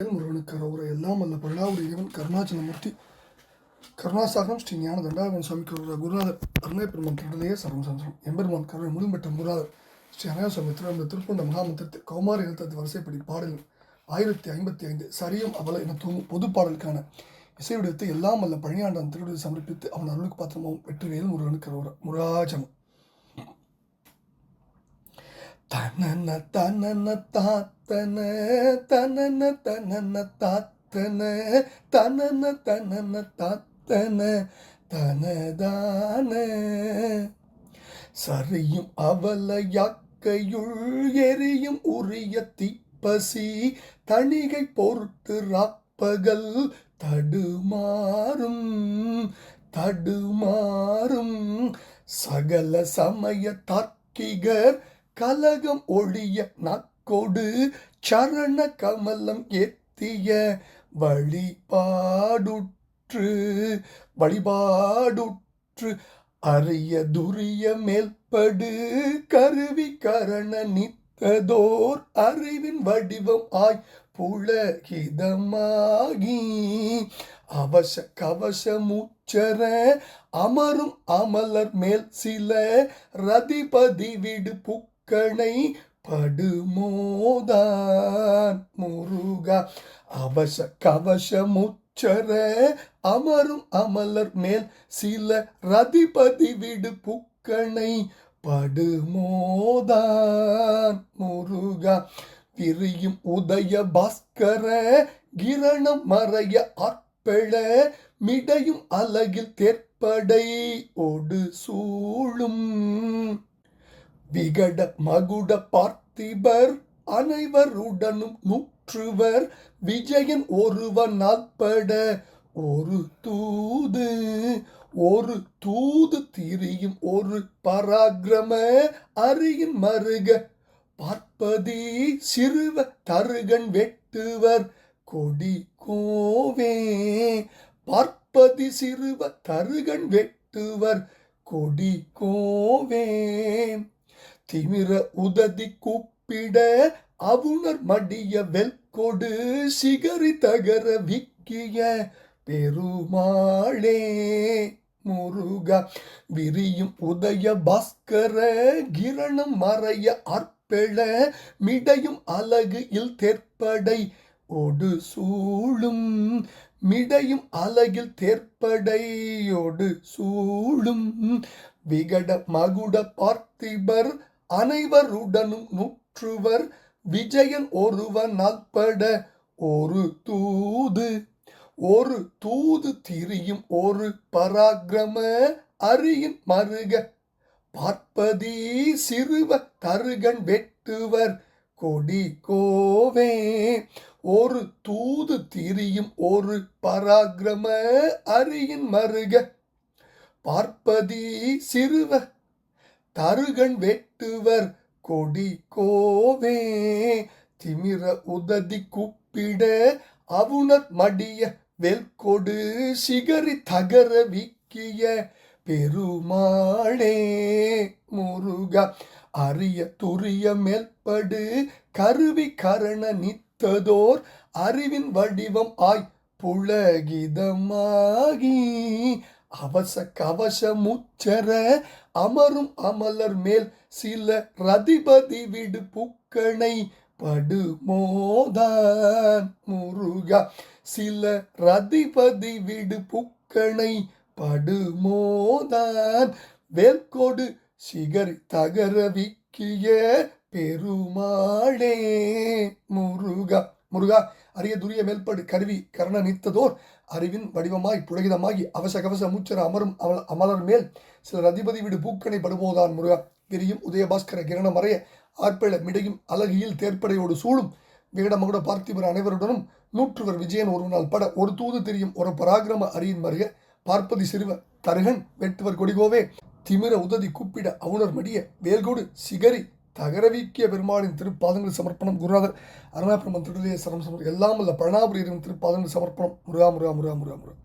முருகனுக்கு கரோர எல்லாம் அல்ல பல்லாவுடைய இறைவன் கருணாச்சலமூர்த்தி கருணாசாகரம் ஸ்ரீ ஞான தண்டாபன் சுவாமி கரோர குருநாதர் அருணை பெருமான் திருடலையே சரம் சந்திரம் எம்பெருமான் கருணை முழும்பெற்ற முருகாதர் ஸ்ரீ அனயாசுவாமி திருவந்த திருப்பந்த மகாமந்திரத்தை கௌமாரி எழுத்தத்து வரிசைப்படி பாடல் 1055 சரியும் அவல என தூங்கும் பொது பாடலுக்கான இசையுடையத்தை எல்லாம் அல்ல பழனியாண்டான் திருவிழை சமர்ப்பித்து அவன் அருளுக்கு பாத்திரமாகவும் வெற்றிவேல் முருகனுக்கு கரோர முருகாஜனம் தனன தனன தாத்தன தனன தனன தாத்தன தனன தனன தாத்தன தனதான சரியும் அவல யாக்கையுள் எரியும் உரிய தீப்பசி தணிகை பொறுத்து ராப்பகல் தடுமாறும் தடுமாறும் சகல சமய தார்க்கிகர் கலகம் ஒழிய நக்கொடு சரண கமலம் எத்திய வழிபாடுற்று அரிய துரிய மேல்படு கருவி கரண நித்ததோர் அறிவின் வடிவம் ஆய் புலகிதமாகி அவச கவச மூச்சர அமரும் அமலர் மேல் சில ரதிபதி விடு புக்கணை படுமோதான் முருகா அவச கவச முச்சர அமரும் அமலர் மேல் சில ரதிபதி விடு புக்கணை படுமோதான் முருகா விரியும் உதய பாஸ்கர கிரணம் மறைய ஆற்பெழ மிடையும் அலகில் தேற்படை ஒடு சூழும் விகட மகுட பார்த்திபர் அனைவருடனும் நூற்றுவர் விஜயன் ஒருவன் நாற்பட ஒரு தூது திரியும் ஒரு பராக்கிரம அரியின் மருக பார்ப்பதி சிறுவ தருகன் வெட்டுவர் கொடி கோவே பார்ப்பதி சிறுவ தருகன் வெட்டுவர் கொடி கோவே திமிர உததி கூப்பிட அவுணர் மடிய வெல்கொடு சிகரி தகர விக்கிய பெருமாளே முருகா விரியும் உதய பாஸ்கர கிரணம் மறைய ஆற்பெழ மிடையும் அலகு இல் தேற்படை ஒடு சூழும் மிடையும் அலகில் தேற்படையோடு சூழும் விகட மகுட பார்த்திபர் அனைவருடனும் நூற்றுவர் விஜயன் ஒருவன் நாற்பட ஒரு தூது திரியும் ஒரு பராக்கிரம அரியின் மருக பார்ப்பதி சிறுவ தருகன் வெட்டுவர் கொடி கோவே ஒரு தூது திரியும் ஒரு பராக்கிரம அரியின் மருக பார்ப்பதி சிறுவ தருகன் வெட்டுவர் கொடி கோவே திமிர உததி கூப்பிட அவுணர் மடிய வெல்கொடு சிகரி தகர விக்கிய பெருமாளே முருகா அரிய துரிய மேல்படு கருவி கரண நித்ததோர் அறிவின் வடிவம் ஆய் புலகிதமாகி அவச கவச முச்சர அமரும் அமலர் மேல் சில ரதிபதி விடு புக்கணை படுமோதான் முருகா சில ரதிபதி விடு புக்கணை படுமோதான் வேல்கோடு சிகரி தகர விக்கிய பெருமாளே முருகா முருகா அரிய துரிய மேல்படு கருவி கரண நித்ததோர் அறிவின் வடிவமாய் புலகிதமாகி அவச கவச மூச்சர அமரும் அமலர் மேல் சில ரதிபதி விடு பூக்கணை படுபோதான் முருகா விரியும் உதயபாஸ்கர கிரணம் மறைய ஆற்பெழ மிடையும் அழகியில் தேர்ப்படையோடு சூழும் விகட மகுட பார்த்திபர் அனைவருடனும் நூற்றுவர் விஜயன் ஒரு நாள் பட ஒரு தூது தெரியும் ஒரு பராக்கிரம அரியின் மறைய பார்ப்பதி சிறுவ தருகன் வெட்டுவர் கொடிகோவே திமிர உததி கூப்பிட அவுணர் மடிய வேல்கோடு சிகரி தகரவீக்கிய பெருமாளின் திருப்பாதங்கள் சமர்ப்பணம் குருநாதர் அருணாபிரமன் திருடலையே சரம் எல்லாம் அல்ல பழனாபுரி திருப்பாதங்கள் சமர்ப்பணம் முருகா முருகா முருகா முருகா முருகா